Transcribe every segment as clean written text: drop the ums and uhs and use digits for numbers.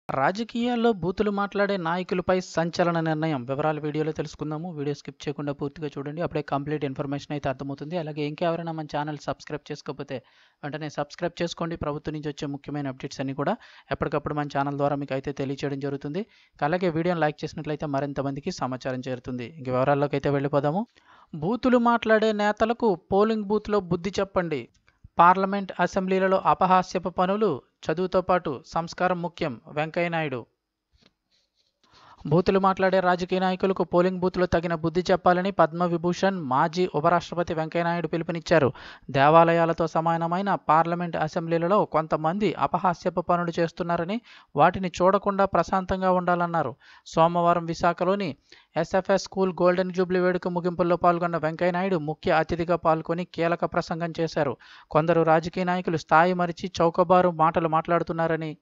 రాజకీయాల్లో బూతులు మాట్లాడే నాయకులపై సంచలన నిర్ణయం. వివరాలు వీడియోలో తెలుసుకుందాము. వీడియో స్కిప్ చేయకుండా పూర్తిగా చూడండి. అప్పుడే కంప్లీట్ ఇన్ఫర్మేషన్ అయితే అర్థమవుతుంది. అలాగే ఇంకెవరైనా మన ఛానల్ సబ్స్క్రైబ్ చేసుకోకపోతే వెంటనే సబ్స్క్రైబ్ చేసుకోండి. ప్రభుత్వం నుంచి వచ్చే ముఖ్యమైన అప్డేట్స్ అన్ని కూడా ఎప్పటికప్పుడు మన ఛానల్ ద్వారా మీకు అయితే తెలియజేయడం జరుగుతుంది. అలాగే వీడియోని లైక్ చేసినట్లయితే మరింత మందికి సమాచారం చేరుతుంది. ఇంక వివరాల్లోకి అయితే వెళ్ళిపోదాము. బూతులు మాట్లాడే నేతలకు పోలింగ్ బూత్లో బుద్ధి చెప్పండి. పార్లమెంట్, అసెంబ్లీలలో అపహాస్యపు పనులు, చదువుతో పాటు సంస్కారం ముఖ్యం. వెంకయ్యనాయుడు. బూతులు మాట్లాడే రాజకీయ నాయకులకు పోలింగ్ బూత్లో తగిన బుద్ధి చెప్పాలని పద్మవిభూషణ్ మాజీ ఉపరాష్ట్రపతి వెంకయ్యనాయుడు పిలుపునిచ్చారు. దేవాలయాలతో సమానమైన పార్లమెంట్, అసెంబ్లీలలో కొంతమంది అపహాస్యపు పనులు చేస్తున్నారని, వాటిని చూడకుండా ప్రశాంతంగా ఉండాలన్నారు. సోమవారం విశాఖలోని ఎస్ఎఫ్ఎస్ స్కూల్ గోల్డెన్ జూబ్లీ వేడుక ముగింపుల్లో పాల్గొన్న వెంకయ్యనాయుడు ముఖ్య అతిథిగా పాల్గొని కీలక ప్రసంగం చేశారు. కొందరు రాజకీయ నాయకులు స్థాయి మరిచి చౌకబారు మాటలు మాట్లాడుతున్నారని,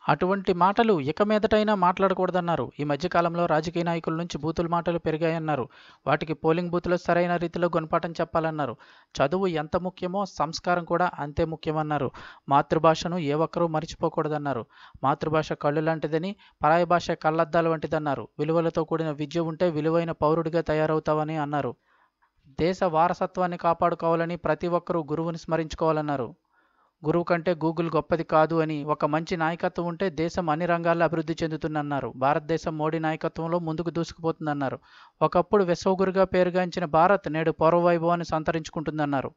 అటువంటి మాటలు ఇక మీదటైనా మాట్లాడకూడదన్నారు. ఈ మధ్యకాలంలో రాజకీయ నాయకుల నుంచి బూతుల మాటలు పెరిగాయన్నారు. వాటికి పోలింగ్ బూత్లో సరైన రీతిలో గుణపాఠం చెప్పాలన్నారు. చదువు ఎంత ముఖ్యమో సంస్కారం కూడా అంతే ముఖ్యమన్నారు. మాతృభాషను ఏ ఒక్కరూ మర్చిపోకూడదన్నారు. మాతృభాష కళ్ళు లాంటిదని, పరాయి భాష కళ్ళద్దాలు వంటిదన్నారు. విలువలతో కూడిన విద్య ఉంటే విలువైన పౌరుడిగా తయారవుతావని అన్నారు. దేశ వారసత్వాన్ని కాపాడుకోవాలని ప్రతి ఒక్కరూ గురువుని స్మరించుకోవాలన్నారు. గురువు కంటే గూగుల్ గొప్పది కాదు అని, ఒక మంచి నాయకత్వం ఉంటే దేశం అన్ని రంగాల్లో అభివృద్ధి చెందుతుందన్నారు. భారతదేశం మోడీ నాయకత్వంలో ముందుకు దూసుకుపోతుందన్నారు. ఒకప్పుడు విశ్వగురుగా పేరుగాంచిన భారత్ నేడు పూర్వవైభవాన్ని సంతరించుకుంటుందన్నారు.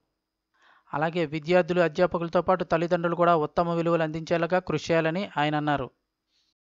అలాగే విద్యార్థులు, అధ్యాపకులతో పాటు తల్లిదండ్రులు కూడా ఉత్తమ విలువలు అందించేలాగా కృషి చేయాలని ఆయన అన్నారు.